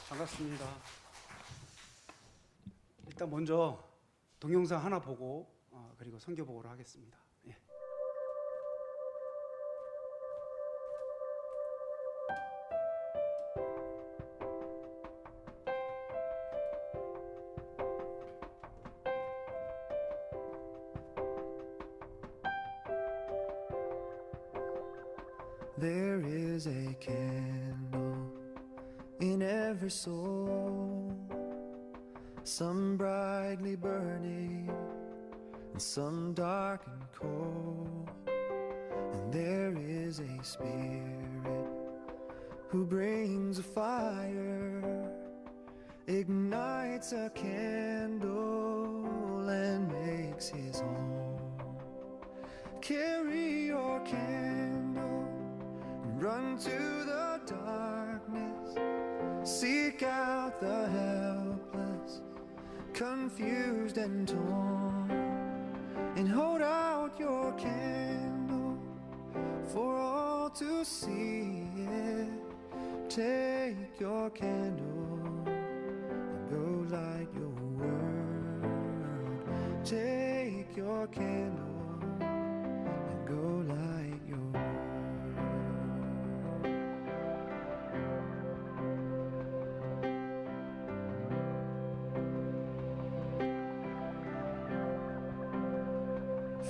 반갑습니다. 일단 먼저 동영상 하나 보고 그리고 선교 보고를 하겠습니다. 예. There is a candle in every soul, some brightly burning and some dark and cold. And there is a spirit who brings a fire, ignites a candle and makes his home. Carry your candle, run to the darkness, seek out the helpless, confused and torn, and hold out your candle for all to see it. Take your candle and go light your world. Take your candle and go light your world.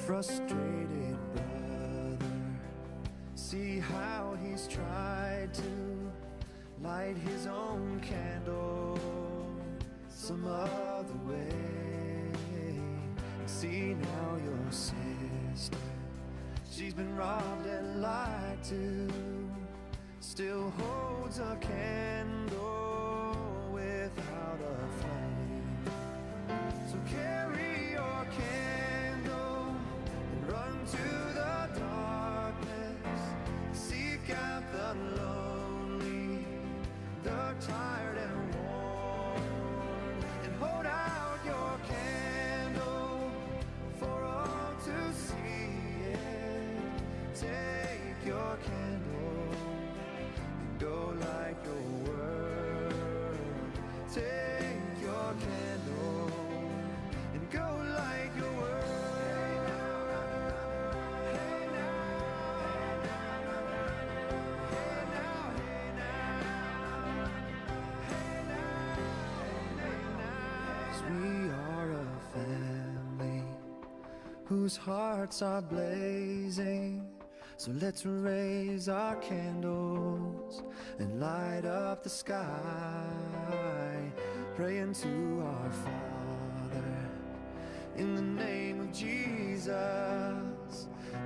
Frustrated brother, see how he's tried to light his own candle some other way. See now your sister, she's been robbed and lied to, still holds a candle without a flame. So carry your candle and run to the darkness, seek out the lonely, the tired and worn, and hold out your candle for all to see it. Take your candle and go light your world. Take your candle and go light your world. Hey now, hey now, hey now, hey now. 'Cause we are a family whose hearts are blazing. So let's raise our candles and light up the sky, praying to our Father in the name of Jesus.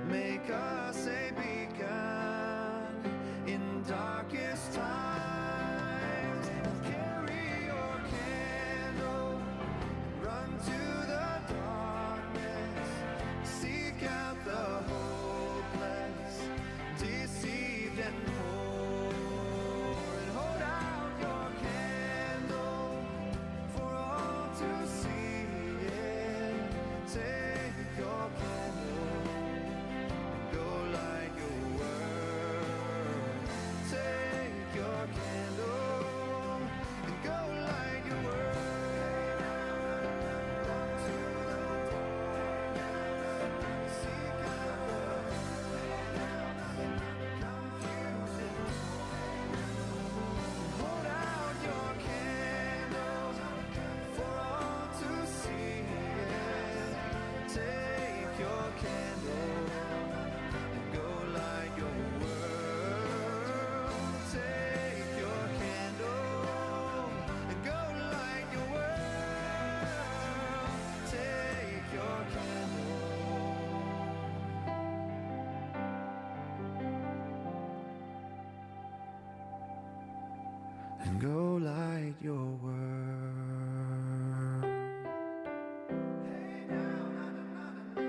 Make us a beacon in darkest times. Carry your candle, run to the darkness, seek out the hopeless, deceived and poor, and hold out your candle for all to see it. Take your candle and go light your world. Take your candle and go light your world. To the darkness, seek out the confusion. Hold out your candle for all to see it. Take your candle and go light your world. Take your candle and go light your world. Take your candle and go light your world. Hey now, na na na na na.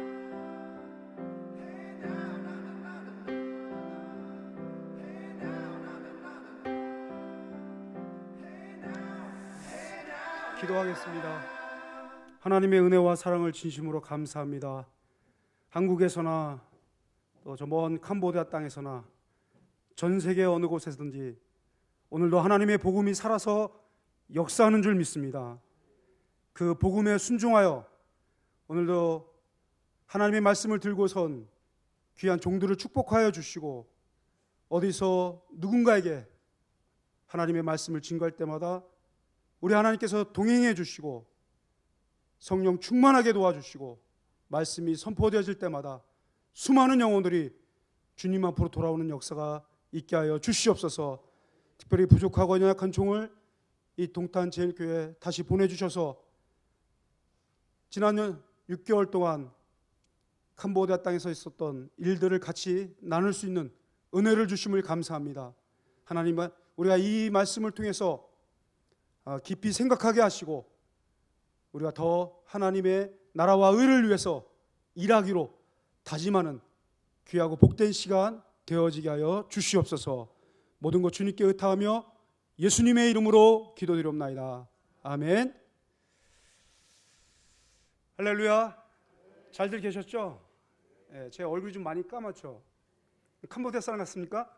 Hey now, na na na na na. Hey now, na na na na na. Hey now, hey now. 기도하겠습니다. 하나님의 은혜와 사랑을 진심으로 감사합니다. 한국에서나 또 저 먼 캄보디아 땅에서나 전 세계 어느 곳에서든지 오늘도 하나님의 복음이 살아서 역사하는 줄 믿습니다. 그 복음에 순종하여 오늘도 하나님의 말씀을 들고선 귀한 종들을 축복하여 주시고, 어디서 누군가에게 하나님의 말씀을 증거할 때마다 우리 하나님께서 동행해 주시고 성령 충만하게 도와주시고, 말씀이 선포되어질 때마다 수많은 영혼들이 주님 앞으로 돌아오는 역사가 있게 하여 주시옵소서. 특별히 부족하고 연약한 종을 이 동탄제일교회에 다시 보내주셔서 지난 6개월 동안 캄보디아 땅에서 있었던 일들을 같이 나눌 수 있는 은혜를 주심을 감사합니다. 하나님, 우리가 이 말씀을 통해서 깊이 생각하게 하시고 우리가 더 하나님의 나라와 의를 위해서 일하기로 다짐하는 귀하고 복된 시간 되어지게 하여 주시옵소서. 모든 것 주님께 의탁하며 예수님의 이름으로 기도드리옵나이다. 아멘. 할렐루야. 잘들 계셨죠? 네, 제 얼굴이 좀 많이 까맣죠? 캄보디아 사람 같습니까?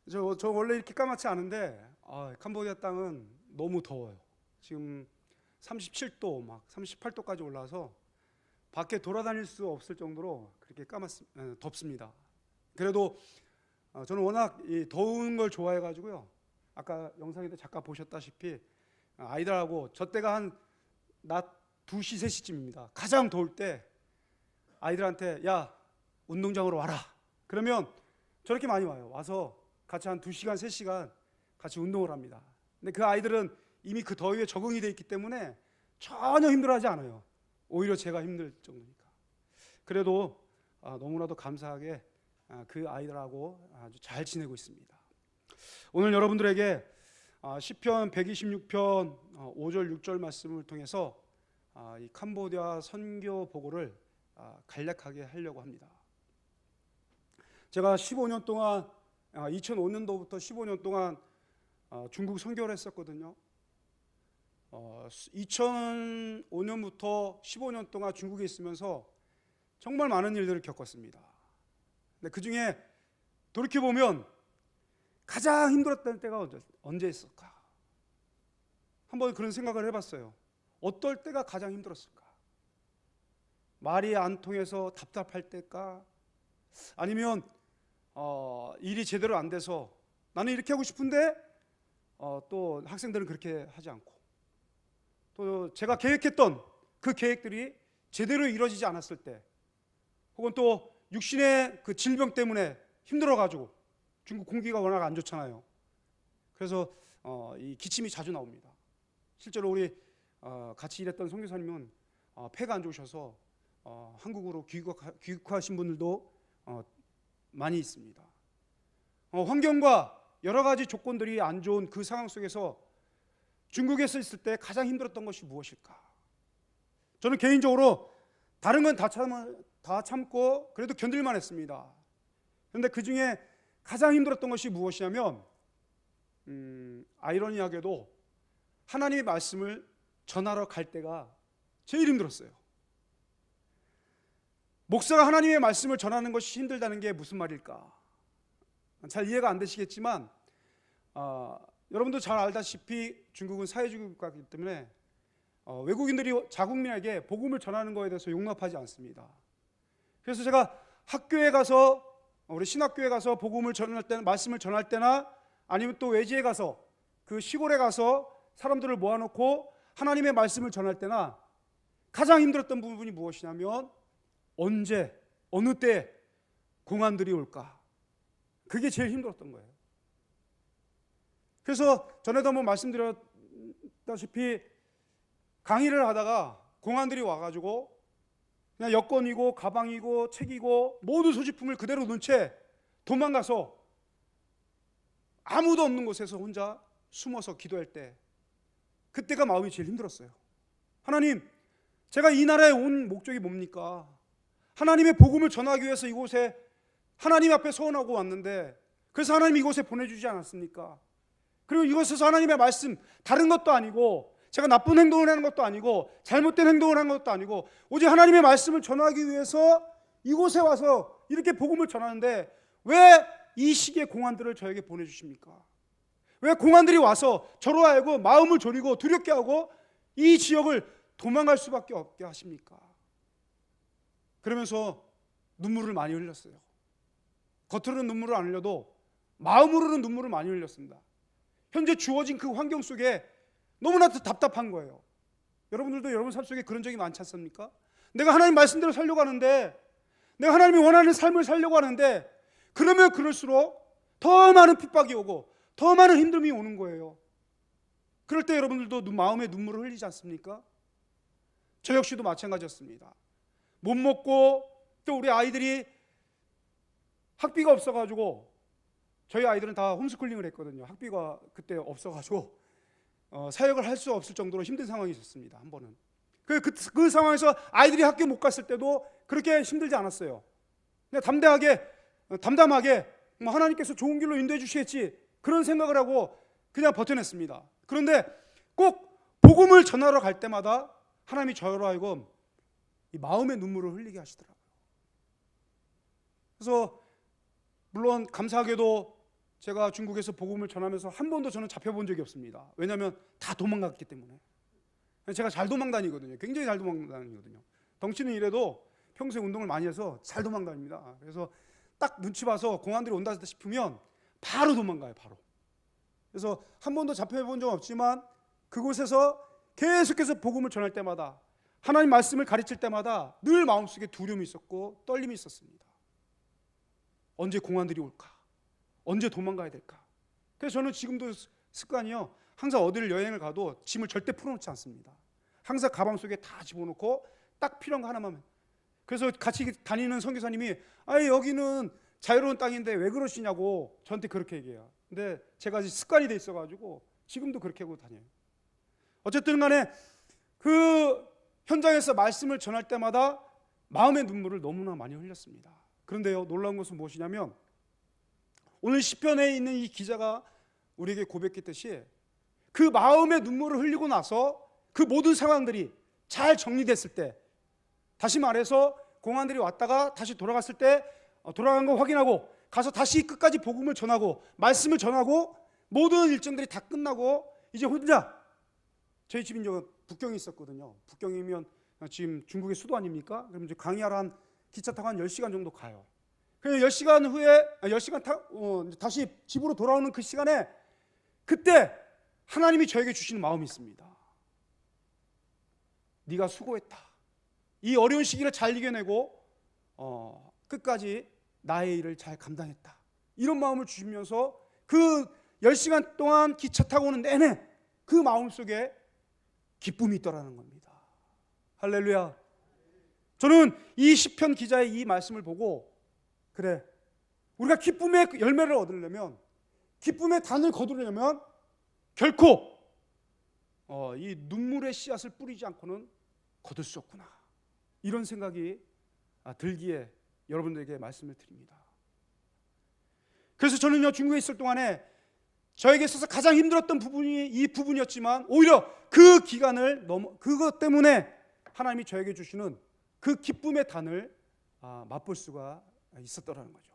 저 원래 이렇게 까맣지 않은데 캄보디아 땅은 너무 더워요. 지금 37도 막 38도까지 올라서 밖에 돌아다닐 수 없을 정도로 그렇게 덥습니다. 그래도 저는 워낙 이 더운 걸 좋아해가지고요. 아까 영상에도 잠깐 보셨다시피 아이들하고 저 때가 한 낮 2시 3시쯤입니다. 가장 더울 때 아이들한테 야 운동장으로 와라 그러면 저렇게 많이 와요. 와서 같이 한 2시간 3시간 같이 운동을 합니다. 근데 그 아이들은 이미 그 더위에 적응이 돼 있기 때문에 전혀 힘들어하지 않아요. 오히려 제가 힘들 정도니까. 그래도 너무나도 감사하게 그 아이들하고 아주 잘 지내고 있습니다. 오늘 여러분들에게 시편 126편 5절 6절 말씀을 통해서 이 캄보디아 선교 보고를 간략하게 하려고 합니다. 제가 15년 동안 2005년도부터 15년 동안 중국 선교를 했었거든요. 2005년부터 15년 동안 중국에 있으면서 정말 많은 일들을 겪었습니다. 근데 그 중에 돌이켜보면 가장 힘들었던 때가 언제 있을까? 한번 그런 생각을 해봤어요. 어떨 때가 가장 힘들었을까? 말이 안 통해서 답답할 때일까? 아니면 일이 제대로 안 돼서 나는 이렇게 하고 싶은데 또 학생들은 그렇게 하지 않고, 또 제가 계획했던 그 계획들이 제대로 이루어지지 않았을 때, 혹은 또 육신의 그 질병 때문에 힘들어가지고, 중국 공기가 워낙 안 좋잖아요. 그래서 이 기침이 자주 나옵니다. 실제로 우리 같이 일했던 선교사님은 폐가 안 좋으셔서 한국으로 귀국하신 분들도 많이 있습니다. 환경과 여러 가지 조건들이 안 좋은 그 상황 속에서 중국에서 있을 때 가장 힘들었던 것이 무엇일까? 저는 개인적으로 다른 건 다 참고 그래도 견딜만 했습니다. 그런데 그 중에 가장 힘들었던 것이 무엇이냐면 아이러니하게도 하나님의 말씀을 전하러 갈 때가 제일 힘들었어요. 목사가 하나님의 말씀을 전하는 것이 힘들다는 게 무슨 말일까? 잘 이해가 안 되시겠지만 여러분도 잘 알다시피 중국은 사회주의 국가이기 때문에 외국인들이 자국민에게 복음을 전하는 것에 대해서 용납하지 않습니다. 그래서 제가 학교에 가서, 우리 신학교에 가서 복음을 전할 때나 말씀을 전할 때나, 아니면 또 외지에 가서 그 시골에 가서 사람들을 모아놓고 하나님의 말씀을 전할 때나 가장 힘들었던 부분이 무엇이냐면 언제, 어느 때 공안들이 올까? 그게 제일 힘들었던 거예요. 그래서 전에도 한번 말씀드렸다시피 강의를 하다가 공안들이 와가지고 그냥 여권이고 가방이고 책이고 모든 소지품을 그대로 놓은 채 도망가서 아무도 없는 곳에서 혼자 숨어서 기도할 때, 그때가 마음이 제일 힘들었어요. 하나님, 제가 이 나라에 온 목적이 뭡니까? 하나님의 복음을 전하기 위해서 이곳에 하나님 앞에 서원하고 왔는데, 그래서 하나님 이곳에 보내주지 않았습니까? 그리고 이곳에서 하나님의 말씀, 다른 것도 아니고 제가 나쁜 행동을 하는 것도 아니고 잘못된 행동을 하는 것도 아니고 오직 하나님의 말씀을 전하기 위해서 이곳에 와서 이렇게 복음을 전하는데 왜 이 시기에 공안들을 저에게 보내주십니까? 왜 공안들이 와서 저로 하여금 마음을 졸이고 두렵게 하고 이 지역을 도망갈 수밖에 없게 하십니까? 그러면서 눈물을 많이 흘렸어요. 겉으로는 눈물을 안 흘려도 마음으로는 눈물을 많이 흘렸습니다. 현재 주어진 그 환경 속에 너무나도 답답한 거예요. 여러분들도 여러분 삶 속에 그런 적이 많지 않습니까? 내가 하나님 말씀대로 살려고 하는데, 내가 하나님이 원하는 삶을 살려고 하는데, 그러면 그럴수록 더 많은 핍박이 오고 더 많은 힘듦이 오는 거예요. 그럴 때 여러분들도 마음에 눈물을 흘리지 않습니까? 저 역시도 마찬가지였습니다. 못 먹고, 또 우리 아이들이 학비가 없어가지고, 저희 아이들은 다 홈스쿨링을 했거든요. 학비가 그때 없어가지고 사역을 할 수 없을 정도로 힘든 상황이 있었습니다. 한 번은 그 상황에서 아이들이 학교 못 갔을 때도 그렇게 힘들지 않았어요. 그냥 담담하게 하나님께서 좋은 길로 인도해 주시겠지, 그런 생각을 하고 그냥 버텨냈습니다. 그런데 꼭 복음을 전하러 갈 때마다 하나님이 저로 하여금 이 마음의 눈물을 흘리게 하시더라고요. 그래서 물론 감사하게도 제가 중국에서 복음을 전하면서 한 번도 저는 잡혀본 적이 없습니다. 왜냐하면 다 도망갔기 때문에. 제가 잘 도망다니거든요. 굉장히 잘 도망다니거든요. 덩치는 이래도 평소에 운동을 많이 해서 잘 도망다닙니다. 그래서 딱 눈치 봐서 공안들이 온다 싶으면 바로 도망가요. 바로. 그래서 한 번도 잡혀본 적은 없지만 그곳에서 계속해서 복음을 전할 때마다, 하나님 말씀을 가르칠 때마다 늘 마음속에 두려움이 있었고 떨림이 있었습니다. 언제 공안들이 올까? 언제 도망가야 될까? 그래서 저는 지금도 습관이요, 항상 어디를 여행을 가도 짐을 절대 풀어놓지 않습니다. 항상 가방 속에 다 집어넣고 딱 필요한 거 하나만. 그래서 같이 다니는 선교사님이 여기는 자유로운 땅인데 왜 그러시냐고 저한테 그렇게 얘기해요. 근데 제가 습관이 돼 있어가지고 지금도 그렇게 하고 다녀요. 어쨌든 간에 그 현장에서 말씀을 전할 때마다 마음의 눈물을 너무나 많이 흘렸습니다. 그런데요, 놀라운 것은 무엇이냐면 오늘 시편에 있는 이 기자가 우리에게 고백했듯이 그 마음의 눈물을 흘리고 나서 그 모든 상황들이 잘 정리됐을 때, 다시 말해서 공안들이 왔다가 다시 돌아갔을 때 돌아간 거 확인하고 가서 다시 끝까지 복음을 전하고 말씀을 전하고 모든 일정들이 다 끝나고 이제 혼자, 저희 집이 이제 북경에 있었거든요. 북경이면 지금 중국의 수도 아닙니까? 그럼 이제 강의하러 한 기차 타고 한 10시간 정도 가요. 그래서 10시간 후에 10시간 다시 집으로 돌아오는 그 시간에 그때 하나님이 저에게 주시는 마음이 있습니다. 네가 수고했다. 이 어려운 시기를 잘 이겨내고 끝까지 나의 일을 잘 감당했다. 이런 마음을 주시면서 그 10시간 동안 기차 타고 오는 내내 그 마음속에 기쁨이 있더라는 겁니다. 할렐루야. 저는 이 시편 기자의 이 말씀을 보고, 그래, 우리가 기쁨의 열매를 얻으려면, 기쁨의 단을 거두려면 결코 이 눈물의 씨앗을 뿌리지 않고는 거둘 수 없구나, 이런 생각이 들기에 여러분들에게 말씀을 드립니다. 그래서 저는요, 중국에 있을 동안에 저에게 있어서 가장 힘들었던 부분이 이 부분이었지만, 오히려 그 기간을 그것 때문에 하나님이 저에게 주시는 그 기쁨의 단을 맛볼 수가 있었더라는 거죠.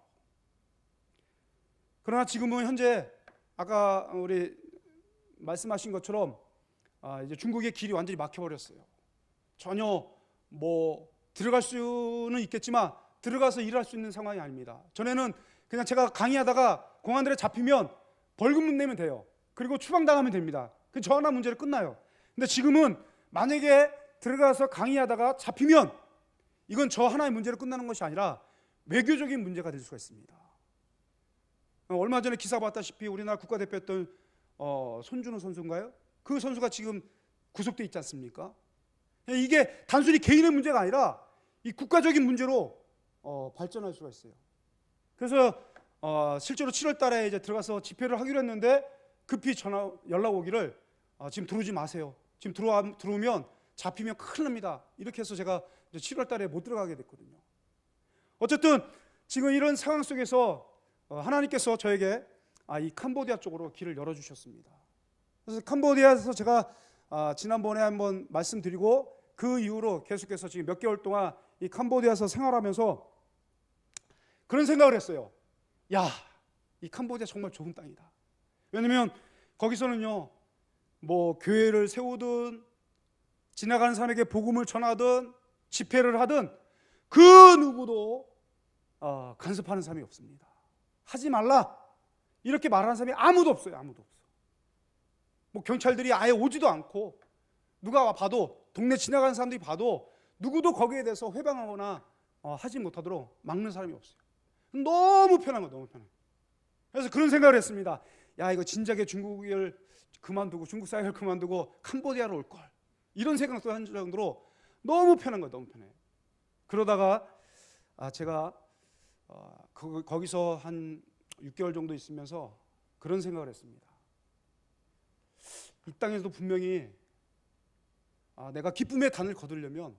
그러나 지금은 현재 아까 우리 말씀하신 것처럼 이제 중국의 길이 완전히 막혀버렸어요. 전혀 들어갈 수는 있겠지만 들어가서 일할 수 있는 상황이 아닙니다. 전에는 그냥 제가 강의하다가 공안들에 잡히면 벌금만 내면 돼요. 그리고 추방당하면 됩니다. 그 저 하나 문제로 끝나요. 근데 지금은 만약에 들어가서 강의하다가 잡히면 이건 저 하나의 문제로 끝나는 것이 아니라 외교적인 문제가 될 수가 있습니다. 얼마 전에 기사 봤다시피 우리나라 국가대표였던 손준호 선수인가요? 그 선수가 지금 구속돼 있지 않습니까? 이게 단순히 개인의 문제가 아니라 이 국가적인 문제로 발전할 수가 있어요. 그래서 실제로 7월 달에 이제 들어가서 집회를 하기로 했는데 급히 연락 오기를 지금 들어오지 마세요. 지금 들어오면 잡히면 큰일 납니다. 이렇게 해서 제가 이제 7월 달에 못 들어가게 됐거든요. 어쨌든 지금 이런 상황 속에서 하나님께서 저에게 이 캄보디아 쪽으로 길을 열어주셨습니다. 그래서 캄보디아에서 제가 지난번에 한번 말씀드리고 그 이후로 계속해서 지금 몇 개월 동안 이 캄보디아에서 생활하면서 그런 생각을 했어요. 야, 이 캄보디아 정말 좋은 땅이다. 왜냐하면 거기서는요, 뭐 교회를 세우든 지나가는 사람에게 복음을 전하든 집회를 하든 그 누구도 간섭하는 사람이 없습니다. 하지 말라 이렇게 말하는 사람이 아무도 없어요. 아무도 없어. 뭐 경찰들이 아예 오지도 않고 누가 봐도 동네 지나가는 사람들이 봐도 누구도 거기에 대해서 회방하거나 하지 못하도록 막는 사람이 없어요. 너무 편한 거예요. 너무 편한 거예요. 그래서 그런 생각을 했습니다. 야, 이거 진작에 중국을 그만두고 중국 사회를 그만두고 캄보디아로 올 걸. 이런 생각도 한 정도로 너무 편한 거예요. 너무 편해요. 그러다가 제가 거기서 한 6개월 정도 있으면서 그런 생각을 했습니다. 이 땅에서도 분명히 내가 기쁨의 단을 거두려면,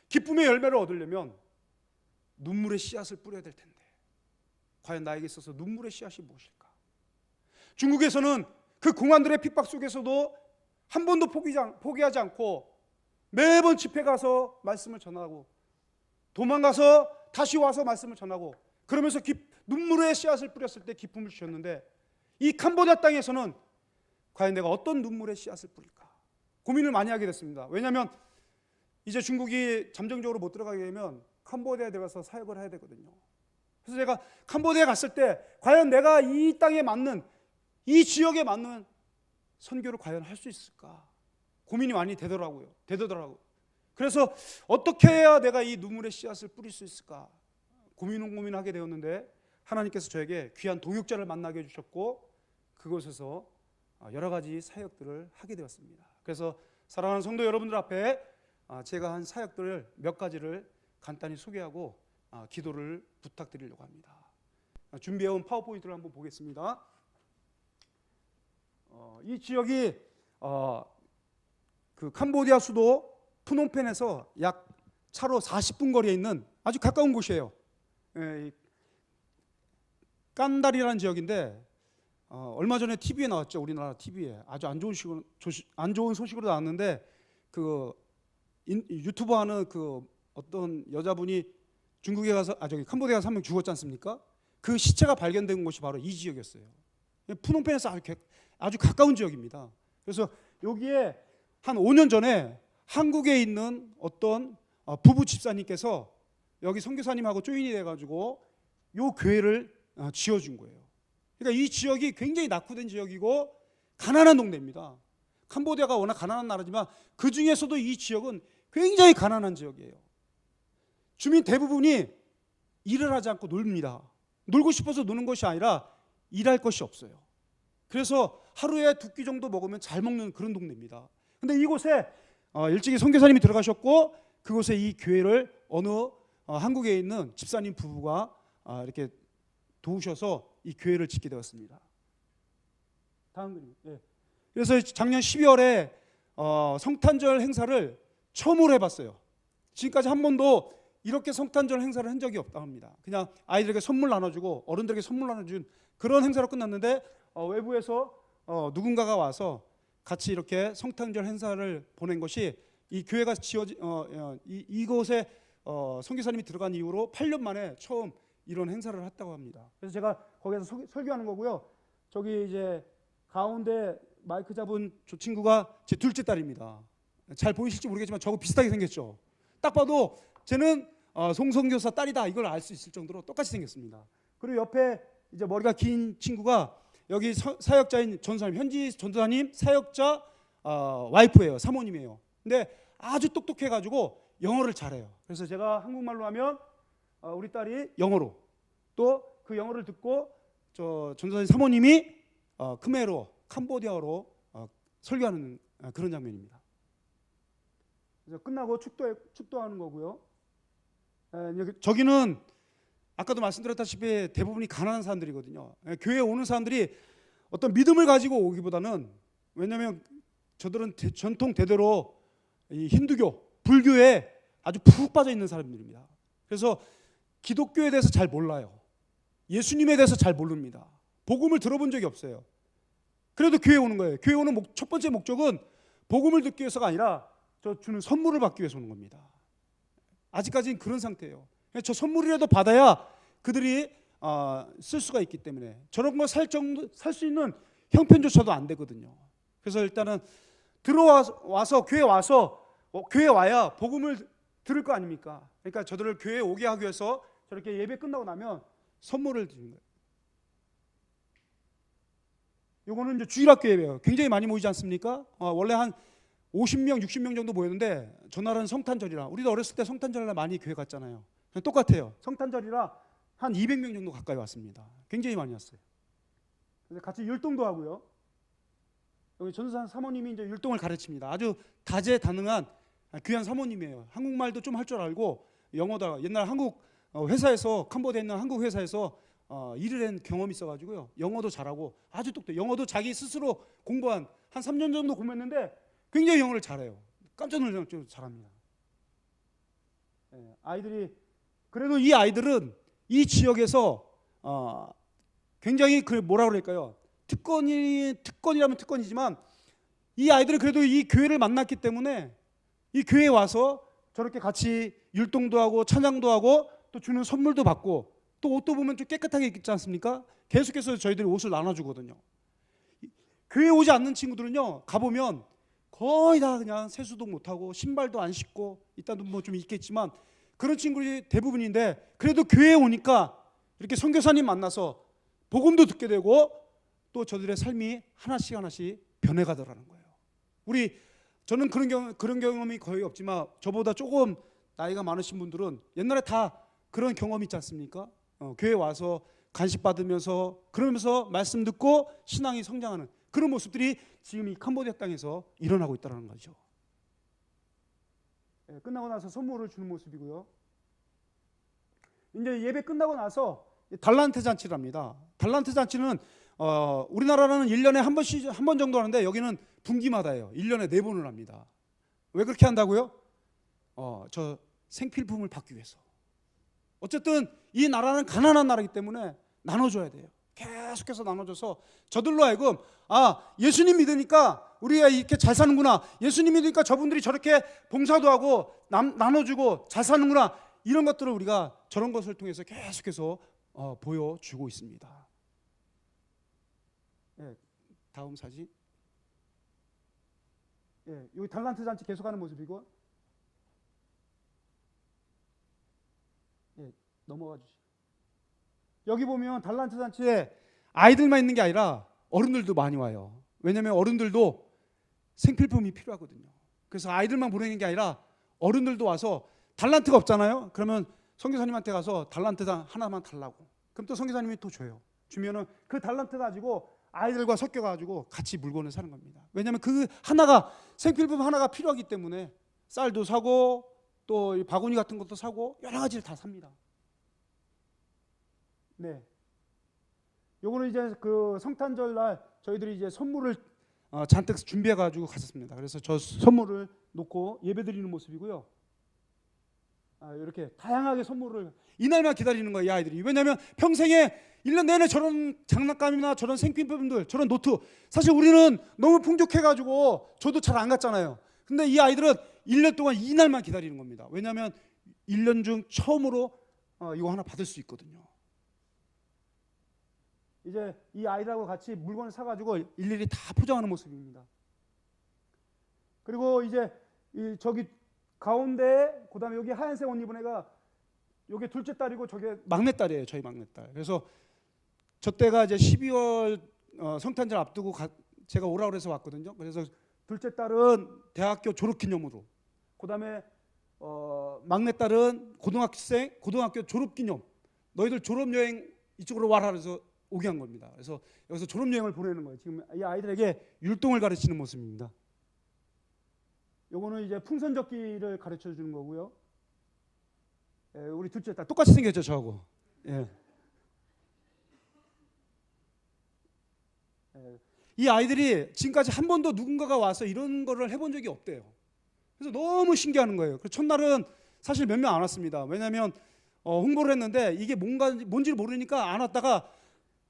기쁨의 열매를 얻으려면 눈물의 씨앗을 뿌려야 될 텐데 과연 나에게 있어서 눈물의 씨앗이 무엇일까? 중국에서는 그 공안들의 핍박 속에서도 한 번도 포기하지 않고 매번 집회 가서 말씀을 전하고 도망가서 다시 와서 말씀을 전하고 그러면서 눈물의 씨앗을 뿌렸을 때 기쁨을 주셨는데, 이 캄보디아 땅에서는 과연 내가 어떤 눈물의 씨앗을 뿌릴까 고민을 많이 하게 됐습니다. 왜냐하면 이제 중국이 잠정적으로 못 들어가게 되면 캄보디아에 들어가서 사역을 해야 되거든요. 그래서 제가 캄보디아에 갔을 때 과연 내가 이 땅에 맞는, 이 지역에 맞는 선교를 과연 할 수 있을까 고민이 많이 되더라고요. 그래서 어떻게 해야 내가 이 눈물의 씨앗을 뿌릴 수 있을까 고민하게 되었는데, 하나님께서 저에게 귀한 동역자를 만나게 해주셨고 그곳에서 여러 가지 사역들을 하게 되었습니다. 그래서 사랑하는 성도 여러분들 앞에 제가 한 사역들을 몇 가지를 간단히 소개하고 기도를 부탁드리려고 합니다. 준비해온 파워포인트를 한번 보겠습니다. 이 지역이 그 캄보디아 수도 프놈펜에서 약 차로 40분 거리에 있는 아주 가까운 곳이에요. 깐달이라는 지역인데 얼마 전에 TV에 나왔죠. 우리나라 TV에 아주 안 좋은 소식으로 나왔는데, 그 유튜버 하는 그 어떤 여자분이 중국에 가서 캄보디아 가서 한 명 죽었지 않습니까? 그 시체가 발견된 곳이 바로 이 지역이었어요. 프놈펜에서 아주 가까운 지역입니다. 그래서 여기에 한 5년 전에 한국에 있는 어떤 부부 집사님께서 여기 선교사님하고 조인이 돼가지고 요 교회를 지어준 거예요. 그러니까 이 지역이 굉장히 낙후된 지역이고 가난한 동네입니다. 캄보디아가 워낙 가난한 나라지만 그 중에서도 이 지역은 굉장히 가난한 지역이에요. 주민 대부분이 일을 하지 않고 놉니다. 놀고 싶어서 노는 것이 아니라 일할 것이 없어요. 그래서 하루에 2끼 정도 먹으면 잘 먹는 그런 동네입니다. 근데 이곳에 일찍이 선교사님이 들어가셨고 그곳에 이 교회를 어느 한국에 있는 집사님 부부가 이렇게 도우셔서 이 교회를 짓게 되었습니다. 다음 그림. 예. 그래서 작년 12월에 성탄절 행사를 처음으로 해봤어요. 지금까지 한 번도 이렇게 성탄절 행사를 한 적이 없다고 합니다. 그냥 아이들에게 선물 나눠주고 어른들에게 선물 나눠준 그런 행사로 끝났는데 외부에서 누군가가 와서 같이 이렇게 성탄절 행사를 보낸 것이 이 교회가 지어진 이곳에 선교사님이 들어간 이후로 8년 만에 처음 이런 행사를 했다고 합니다. 그래서 제가 거기서 설교하는 거고요. 저기 이제 가운데 마이크 잡은 저 친구가 제 둘째 딸입니다. 잘 보이실지 모르겠지만 저하고 비슷하게 생겼죠. 딱 봐도 쟤는 송선교사 딸이다 이걸 알 수 있을 정도로 똑같이 생겼습니다. 그리고 옆에 이제 머리가 긴 친구가 여기 사역자인 전도사님, 현지 전도사님 사역자 와이프예요. 사모님이에요. 근데 아주 똑똑해가지고 영어를 잘해요. 그래서 제가 한국말로 하면 우리 딸이 영어로, 또 그 영어를 듣고 저 전도사님 사모님이 크메로, 캄보디아어로 설교하는 그런 장면입니다. 그래서 끝나고 축도하는 거고요. 저기는 아까도 말씀드렸다시피 대부분이 가난한 사람들이거든요. 교회에 오는 사람들이 어떤 믿음을 가지고 오기보다는, 왜냐하면 저들은 전통 대대로 이 힌두교, 불교에 아주 푹 빠져 있는 사람들입니다. 그래서 기독교에 대해서 잘 몰라요. 예수님에 대해서 잘 모릅니다. 복음을 들어본 적이 없어요. 그래도 교회에 오는 거예요. 교회에 오는 첫 번째 목적은 복음을 듣기 위해서가 아니라 저 주는 선물을 받기 위해서 오는 겁니다. 아직까지는 그런 상태예요. 저 선물이라도 받아야 그들이 쓸 수가 있기 때문에 저런 거 살 수 있는 형편조차도 안 되거든요. 그래서 일단은 들어와서 교회 와야 복음을 들을 거 아닙니까? 그러니까 저들을 교회에 오게 하기 위해서 저렇게 예배 끝나고 나면 선물을 드리는 거예요. 요거는 이제 주일학교 예배예요. 굉장히 많이 모이지 않습니까? 원래 한 50명, 60명 정도 모였는데 전날은 성탄절이라, 우리도 어렸을 때 성탄절날 많이 교회 갔잖아요. 똑같아요. 성탄절이라 한 200명 정도 가까이 왔습니다. 굉장히 많이 왔어요. 그래서 같이 율동도 하고요. 여기 전도사 사모님이 이제 율동을 가르칩니다. 아주 다재다능한 귀한 사모님이에요. 한국말도 좀 할 줄 알고, 영어도 옛날 한국 회사에서, 캄보디아에 있는 한국 회사에서 일을 한 경험이 있어가지고요. 영어도 잘하고 아주 똑똑해요. 영어도 자기 스스로 공부한 한 3년 정도 공부했는데 굉장히 영어를 잘해요. 깜짝 놀랄 정도로 잘합니다. 아이들이, 그래도 이 아이들은 이 지역에서 굉장히 뭐라 그럴까요? 특권이라면 특권이지만 이 아이들은 그래도 이 교회를 만났기 때문에 이 교회에 와서 저렇게 같이 율동도 하고 찬양도 하고 또 주는 선물도 받고, 또 옷도 보면 좀 깨끗하게 입지 않습니까? 계속해서 저희들이 옷을 나눠주거든요. 교회 오지 않는 친구들은요, 가보면 거의 다 그냥 세수도 못하고 신발도 안 신고, 일단 뭐 좀 있겠지만 그런 친구들이 대부분인데, 그래도 교회에 오니까 이렇게 선교사님 만나서 복음도 듣게 되고 또 저들의 삶이 하나씩 하나씩 변해가더라는 거예요. 저는 그런 경험이 거의 없지만 저보다 조금 나이가 많으신 분들은 옛날에 다 그런 경험이 있지 않습니까? 교회 와서 간식 받으면서 그러면서 말씀 듣고 신앙이 성장하는 그런 모습들이 지금 이 캄보디아 땅에서 일어나고 있다는 거죠. 끝나고 나서 선물을 주는 모습이고요. 이제 예배 끝나고 나서 달란트 잔치를 합니다. 달란트 잔치는 우리나라는 1년에 한 번 정도 하는데 여기는 분기마다 해요. 1년에 4번을 합니다. 왜 그렇게 한다고요? 저 생필품을 받기 위해서. 어쨌든 이 나라는 가난한 나라이기 때문에 나눠줘야 돼요. 계속해서 나눠줘서 저들로 하여금 예수님 믿으니까 우리가 이렇게 잘 사는구나, 예수님 믿으니까 저분들이 저렇게 봉사도 하고 나눠주고 잘 사는구나, 이런 것들을 우리가 저런 것을 통해서 계속해서 보여주고 있습니다. 다음 사진. 여기 달란트 잔치 계속하는 모습이고, 넘어가 주시죠. 여기 보면 달란트 잔치에 아이들만 있는 게 아니라 어른들도 많이 와요. 왜냐하면 어른들도 생필품이 필요하거든요. 그래서 아이들만 보내는 게 아니라 어른들도 와서, 달란트가 없잖아요. 그러면 선교사님한테 가서 달란트 하나만 달라고. 그럼 또 선교사님이 또 줘요. 주면은 그 달란트 가지고 아이들과 섞여가지고 같이 물건을 사는 겁니다. 왜냐하면 그 하나가, 생필품 하나가 필요하기 때문에 쌀도 사고 또 바구니 같은 것도 사고 여러 가지를 다 삽니다. 네. 요거는 이제 그 성탄절 날 저희들이 이제 선물을 잔뜩 준비해가지고 갔었습니다. 그래서 저 선물을 놓고 예배드리는 모습이고요. 이렇게 다양하게 선물을 이날만 기다리는 거예요, 이 아이들이. 왜냐하면 평생에 1년 내내 저런 장난감이나 저런 생필품들, 저런 노트, 사실 우리는 너무 풍족해가지고 저도 잘 안 갔잖아요. 근데 이 아이들은 1년 동안 이날만 기다리는 겁니다. 왜냐하면 1년 중 처음으로 이거 하나 받을 수 있거든요. 이제 이 아이들하고 같이 물건을 사가지고 일일이 다 포장하는 모습입니다. 그리고 이제 저기 가운데, 그 다음에 여기 하얀색 옷 입은 애가 여기 둘째 딸이고 저게 막내 딸이에요. 저희 막내 딸. 그래서 저 때가 이제 12월 성탄절 앞두고 제가 오라고 해서 왔거든요. 그래서 둘째 딸은 대학교 졸업기념으로, 그 다음에 막내 딸은 고등학교 졸업기념, 너희들 졸업여행 이쪽으로 와라 그래서 오게 한 겁니다. 그래서 여기서 졸업여행을 보내는 거예요. 지금 이 아이들에게 율동을 가르치는 모습입니다. 요거는 이제 풍선젓기를 가르쳐 주는 거고요. 우리 둘째 딸 똑같이 생겼죠, 저하고. 이 아이들이 지금까지 한 번도 누군가가 와서 이런 거를 해본 적이 없대요. 그래서 너무 신기하는 거예요. 그래서 첫날은 사실 몇 명 안 왔습니다. 왜냐하면 홍보를 했는데 이게 뭔지를 모르니까 안 왔다가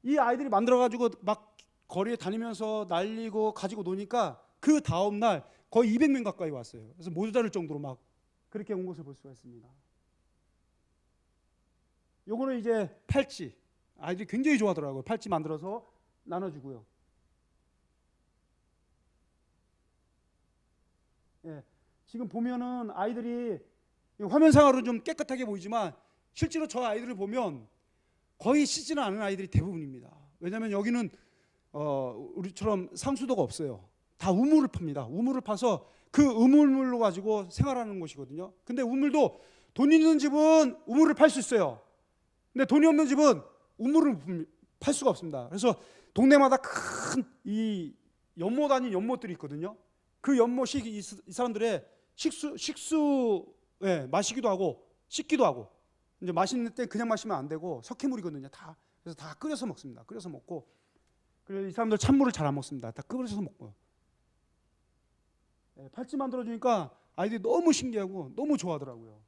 이 아이들이 만들어가지고 막 거리에 다니면서 날리고 가지고 노니까 그 다음 날 거의 200명 가까이 왔어요. 그래서 모자랄 정도로 막 그렇게 온 것을 볼 수가 있습니다. 요거는 이제 팔찌, 아이들이 굉장히 좋아하더라고요. 팔찌 만들어서 나눠주고요. 예, 지금 보면은 아이들이 화면상으로 좀 깨끗하게 보이지만 실제로 저 아이들을 보면 거의 씻지는 않은 아이들이 대부분입니다. 왜냐하면 여기는 우리처럼 상수도가 없어요. 다 우물을 팝니다. 우물을 파서 그 우물물로 가지고 생활하는 곳이거든요. 근데 우물도 돈 있는 집은 우물을 팔 수 있어요. 근데 돈이 없는 집은 우물을 팔 수가 없습니다. 그래서 동네마다 큰 이 연못 아닌 연못들이 있거든요. 그 연못이 이 사람들의 식수 마시기도 하고 씻기도 하고, 이제 마시는 때 그냥 마시면 안 되고 석회물이거든요. 다. 그래서 다 끓여서 먹습니다. 끓여서 먹고, 그리고 이 사람들 찬물을 잘 안 먹습니다. 다 끓여서 먹고요. 팔찌 만들어주니까 아이들이 너무 신기하고 너무 좋아하더라고요.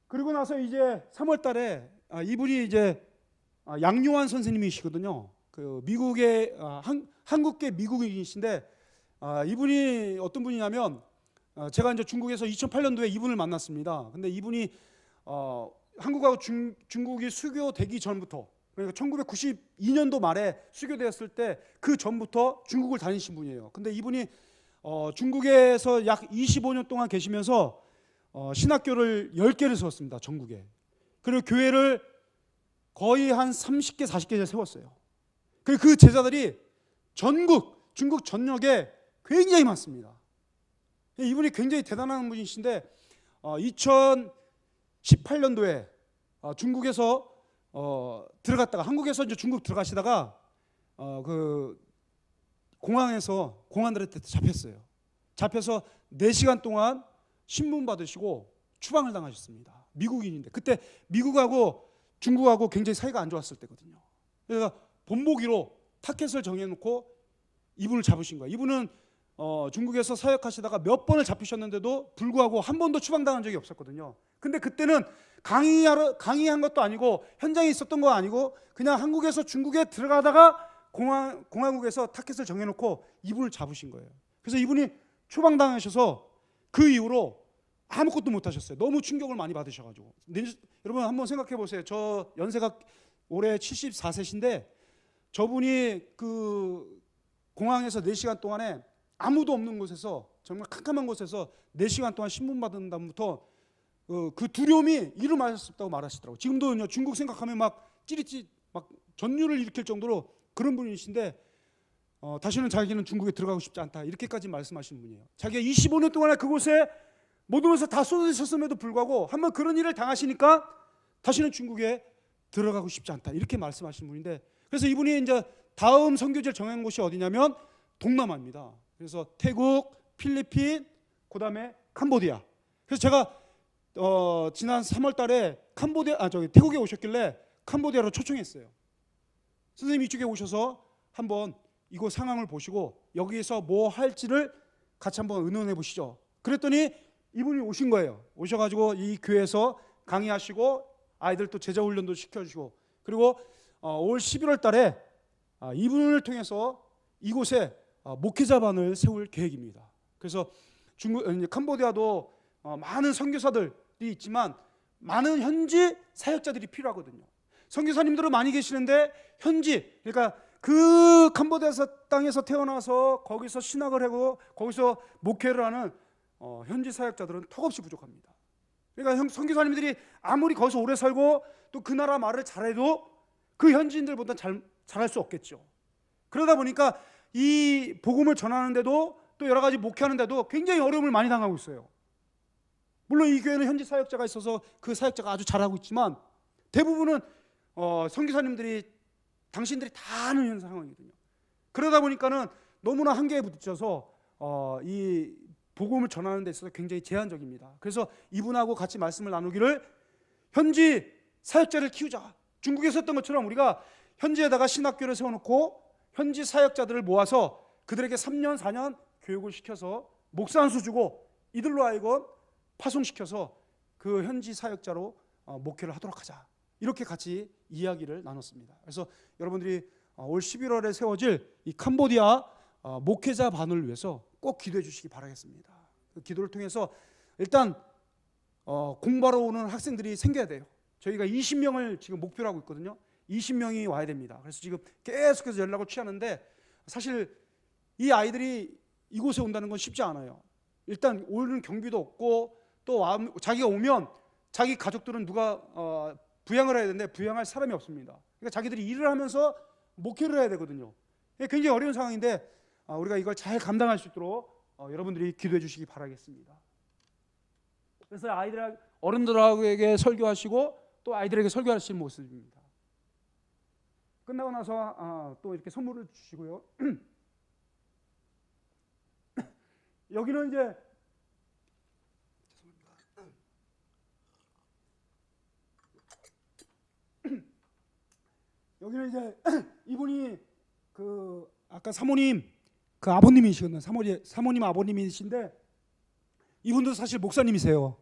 그리고 나서 이제 3월 달에 이분이 이제 양요한 선생님이시거든요. 그 미국의 한국계 미국인이신데, 이분이 어떤 분이냐면, 제가 이제 중국에서 2008년도에 이분을 만났습니다. 근데 이분이 한국하고 중국이 수교되기 전부터, 그러니까 1992년도 말에 수교되었을 때 그 전부터 중국을 다니신 분이에요. 근데 이분이 중국에서 약 25년 동안 계시면서 신학교를 10개를 세웠습니다. 전국에. 그리고 교회를 거의 한 30개, 40개 세웠어요. 그리고 그 제자들이 중국 전역에 굉장히 많습니다. 이분이 굉장히 대단한 분이신데, 2018년도에 중국에서 들어갔다가, 한국에서 이제 중국 들어가시다가 그 공안들한테 잡혔어요. 잡혀서 4시간 동안 신문 받으시고 추방을 당하셨습니다. 미국인인데, 그때 미국하고 중국하고 굉장히 사이가 안 좋았을 때거든요. 그래서 본보기로 타켓을 정해놓고 이분을 잡으신 거예요. 이분은 중국에서 사역하시다가 몇 번을 잡히셨는데도 불구하고 한 번도 추방당한 적이 없었거든요. 근데 그때는 강의한 것도 아니고 현장에 있었던 거 아니고 그냥 한국에서 중국에 들어가다가 공화국에서 타켓을 정해놓고 이분을 잡으신 거예요. 그래서 이분이 추방당하셔서 그 이후로 아무것도 못 하셨어요. 너무 충격을 많이 받으셔가지고. 여러분 한번 생각해 보세요. 저 연세가 올해 74세신데 저분이 그 공항에서 4시간 동안에 아무도 없는 곳에서, 정말 캄캄한 곳에서 4시간 동안 신문 받은 다음부터 그 두려움이 이루 말할 수 없다고 말하시더라고요. 지금도 중국 생각하면 막 찌릿찌릿 막 전율을 일으킬 정도로 그런 분이신데, 다시는 자기는 중국에 들어가고 싶지 않다, 이렇게까지 말씀하시는 분이에요. 자기가 25년 동안에 그곳에 모든 것을 다 쏟으셨음에도 불구하고 한번 그런 일을 당하시니까 다시는 중국에 들어가고 싶지 않다, 이렇게 말씀하시는 분인데, 그래서 이분이 이제 다음 선교지를 정한 곳이 어디냐면 동남아입니다. 그래서 태국, 필리핀, 그다음에 캄보디아. 그래서 제가 지난 3월 달에 태국에 오셨길래 캄보디아로 초청했어요. 선생님이 이쪽에 오셔서 한번 이곳 상황을 보시고 여기에서 뭐 할지를 같이 한번 의논해 보시죠. 그랬더니 이분이 오신 거예요. 오셔가지고 이 교회에서 강의하시고 아이들 또 제자 훈련도 시켜주시고, 그리고 올 11월 달에 이분을 통해서 이곳에 목회자반을 세울 계획입니다. 그래서 캄보디아도 많은 선교사들이 있지만 많은 현지 사역자들이 필요하거든요. 선교사님들은 많이 계시는데 현지, 그러니까 그 캄보디아 땅에서 태어나서 거기서 신학을 하고 거기서 목회를 하는 현지 사역자들은 턱없이 부족합니다. 그러니까 선교사님들이 아무리 거기서 오래 살고 또 그 나라 말을 잘해도 그 현지인들보다 잘할 수 없겠죠. 그러다 보니까 이 복음을 전하는데도 또 여러 가지 목회하는데도 굉장히 어려움을 많이 당하고 있어요. 물론 이 교회는 현지 사역자가 있어서 그 사역자가 아주 잘하고 있지만 대부분은 선교사님들이 당신들이 다 하는 상황이거든요. 그러다 보니까는 너무나 한계에 부딪혀서 이 복음을 전하는 데 있어서 굉장히 제한적입니다. 그래서 이분하고 같이 말씀을 나누기를, 현지 사역자를 키우자. 중국에서 했던 것처럼 우리가 현지에다가 신학교를 세워놓고 현지 사역자들을 모아서 그들에게 3년 4년 교육을 시켜서 목사 한 수 주고 이들로 하여금 파송시켜서 그 현지 사역자로 목회를 하도록 하자, 이렇게 같이 이야기를 나눴습니다. 그래서 여러분들이 올 11월에 세워질 이 캄보디아 목회자 반을 위해서 꼭 기도해 주시기 바라겠습니다. 그 기도를 통해서 일단 공부하러 오는 학생들이 생겨야 돼요. 저희가 20명을 지금 목표로 하고 있거든요. 20명이 와야 됩니다. 그래서 지금 계속해서 연락을 취하는데, 사실 이 아이들이 이곳에 온다는 건 쉽지 않아요. 일단 오는 경비도 없고 또 자기가 오면 자기 가족들은 누가 부양을 해야 되는데 부양할 사람이 없습니다. 그러니까 자기들이 일을 하면서 목회를 해야 되거든요. 굉장히 어려운 상황인데 우리가 이걸 잘 감당할 수 있도록 여러분들이 기도해 주시기 바라겠습니다. 그래서 어른들에게 설교하시고 또 아이들에게 설교하시는 모습입니다. 끝나고 나서 또 이렇게 선물을 주시고요. 여기는 이제 여기는 이제 이분이 그 아까 사모님 그 아버님이시거든요. 사모님 아버님이신데 이분도 사실 목사님이세요.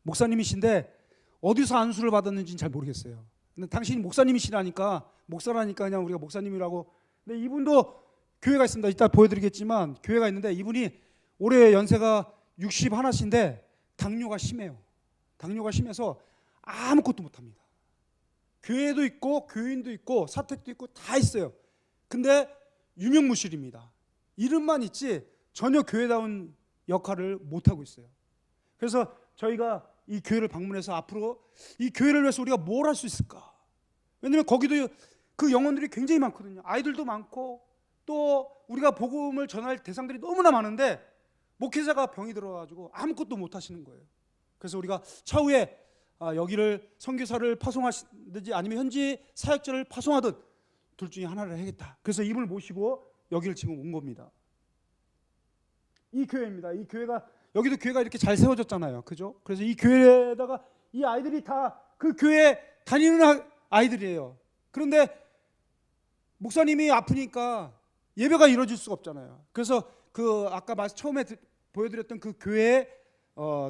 목사님이신데 어디서 안수를 받았는지는 잘 모르겠어요. 근데 당신이 목사님이시라니까 목사라니까 그냥 우리가 목사님이라고. 근데 이분도 교회가 있습니다. 이따 보여드리겠지만 교회가 있는데 이분이 올해 연세가 61이신데 당뇨가 심해요. 당뇨가 심해서 아무것도 못합니다. 교회도 있고 교인도 있고 사택도 있고 다 있어요. 근데 유명무실입니다. 이름만 있지 전혀 교회다운 역할을 못하고 있어요. 그래서 저희가 이 교회를 방문해서 앞으로 이 교회를 위해서 우리가 뭘 할 수 있을까? 왜냐하면 거기도 그 영혼들이 굉장히 많거든요. 아이들도 많고 또 우리가 복음을 전할 대상들이 너무나 많은데 목회자가 병이 들어가지고 아무것도 못 하시는 거예요. 그래서 우리가 차후에 여기를 선교사를 파송하시든지 아니면 현지 사역자를 파송하든 둘 중에 하나를 하겠다. 그래서 이분을 모시고 여기를 지금 온 겁니다. 이 교회입니다. 이 교회가 여기도 교회가 이렇게 잘 세워졌잖아요. 그죠? 그래서 이 교회에다가 이 아이들이 다 그 교회 다니는 아이들이에요. 그런데 목사님이 아프니까 예배가 이루어질 수가 없잖아요. 그래서 그 아까 처음에 보여드렸던 그 교회